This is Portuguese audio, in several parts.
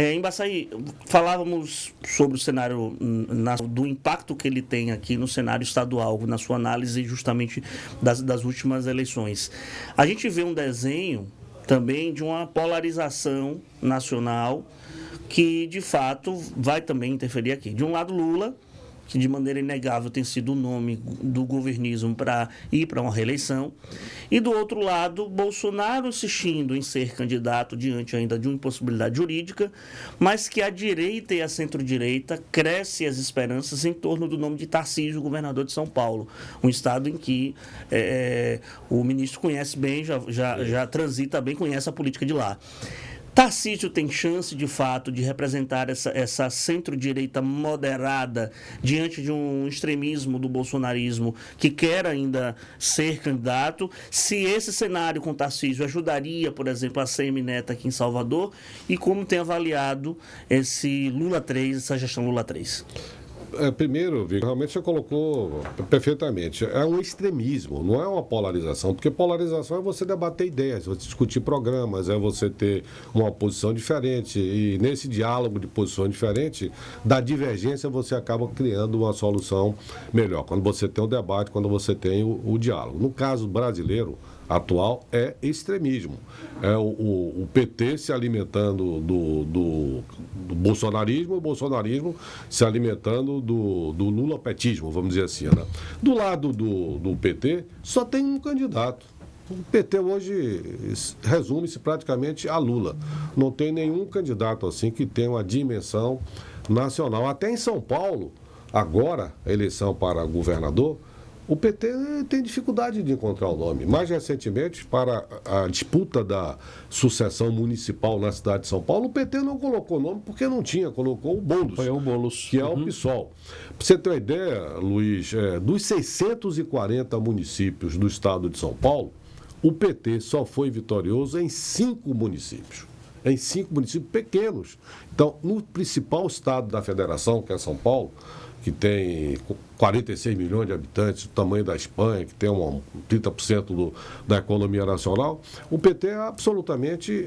Em Baçaí, falávamos sobre o cenário, do impacto que ele tem aqui no cenário estadual, na sua análise justamente das últimas eleições. A gente vê um desenho também de uma polarização nacional que, de fato, vai também interferir aqui. De um lado, Lula, que de maneira inegável tem sido o nome do governismo para ir para uma reeleição, e do outro lado, Bolsonaro insistindo em ser candidato diante ainda de uma impossibilidade jurídica, mas que a direita e a centro-direita crescem as esperanças em torno do nome de Tarcísio, governador de São Paulo, um estado em que o ministro conhece bem, já transita bem, conhece a política de lá. Tarcísio tem chance, de fato, de representar essa centro-direita moderada diante de um extremismo do bolsonarismo que quer ainda ser candidato? Se esse cenário com Tarcísio ajudaria, por exemplo, a ACM Neto aqui em Salvador? E como tem avaliado esse Lula 3, essa gestão Lula 3? Primeiro, Victor, realmente você colocou perfeitamente. É um extremismo, não é uma polarização, porque polarização é você debater ideias, você discutir programas, é você ter uma posição diferente. E nesse diálogo de posições diferentes, da divergência você acaba criando uma solução melhor. Quando você tem o debate, quando você tem o diálogo. No caso brasileiro atual, é extremismo. É o PT se alimentando do bolsonarismo, o bolsonarismo se alimentando do lulapetismo, vamos dizer assim, né? Do lado do PT, só tem um candidato. O PT hoje resume-se praticamente a Lula. Não tem nenhum candidato assim que tenha uma dimensão nacional. Até em São Paulo, agora, a eleição para governador, o PT tem dificuldade de encontrar o nome. Mais recentemente, para a disputa da sucessão municipal na cidade de São Paulo, o PT não colocou nome porque não tinha, colocou o Boulos. Foi o Boulos. Que é o PSOL. Para você ter uma ideia, Luiz, dos 640 municípios do estado de São Paulo, o PT só foi vitorioso em 5 municípios. Em 5 municípios pequenos. Então, no principal estado da federação, que é São Paulo, que tem 46 milhões de habitantes, o tamanho da Espanha, que tem 30% da economia nacional, o PT é absolutamente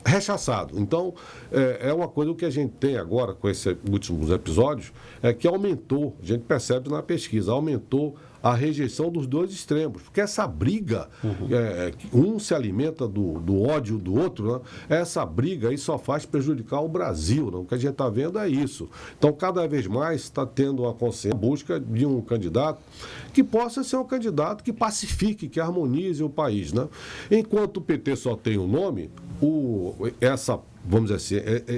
rechaçado. Então, é uma coisa que a gente tem agora, com esses últimos episódios, que aumentou, a gente percebe na pesquisa, aumentou a rejeição dos dois extremos, porque essa briga, um se alimenta do ódio do outro, né? Essa briga aí só faz prejudicar o Brasil, né? O que a gente está vendo é isso. Então, cada vez mais está tendo uma consciência, a busca de um candidato que possa ser um candidato que pacifique, que harmonize o país, né? Enquanto o PT só tem um nome, vamos dizer assim,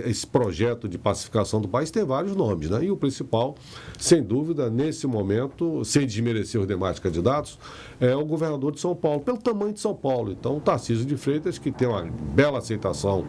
esse projeto de pacificação do país tem vários nomes, né? E o principal, sem dúvida, nesse momento, sem desmerecer os demais candidatos, é o governador de São Paulo, pelo tamanho de São Paulo. Então, o Tarcísio de Freitas, que tem uma bela aceitação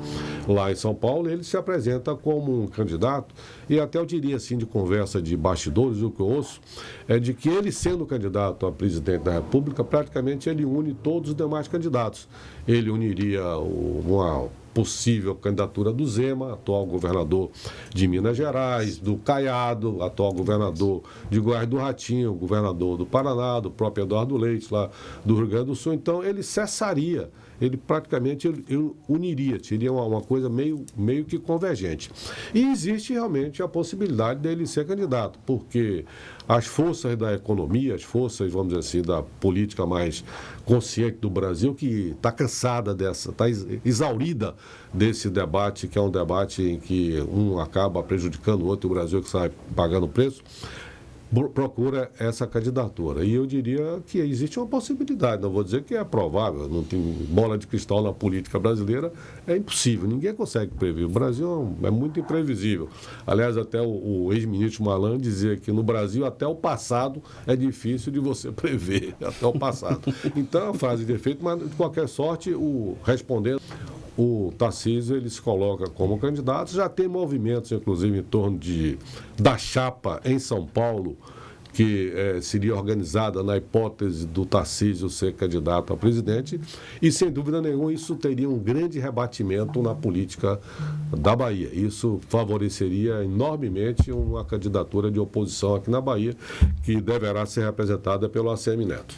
lá em São Paulo, ele se apresenta como um candidato, e até eu diria assim, de conversa de bastidores, o que eu ouço, é de que ele, sendo candidato a presidente da República, praticamente ele une todos os demais candidatos. Ele uniria uma possível candidatura do Zema, atual governador de Minas Gerais, do Caiado, atual governador de Goiás do Ratinho, governador do Paraná, do próprio Eduardo Leite, lá do Rio Grande do Sul. Então, ele cessaria, ele praticamente ele uniria, seria uma coisa meio que convergente. E existe realmente a possibilidade dele ser candidato, porque as forças da economia, as forças, vamos dizer assim, da política mais consciente do Brasil, que está cansada está exaurida desse debate, que é um debate em que um acaba prejudicando o outro, e o Brasil que sai pagando preço, procura essa candidatura. E eu diria que existe uma possibilidade, não vou dizer que é provável, não tem bola de cristal na política brasileira, é impossível, ninguém consegue prever. O Brasil é muito imprevisível. Aliás, até o ex-ministro Malan dizia que no Brasil até o passado é difícil de você prever, até o passado. Então é uma frase de efeito, mas de qualquer sorte, respondendo, o Tarcísio ele se coloca como candidato, já tem movimentos, inclusive, em torno da chapa em São Paulo, que seria organizada na hipótese do Tarcísio ser candidato a presidente, e, sem dúvida nenhuma, isso teria um grande rebatimento na política da Bahia. Isso favoreceria enormemente uma candidatura de oposição aqui na Bahia, que deverá ser representada pelo ACM Neto.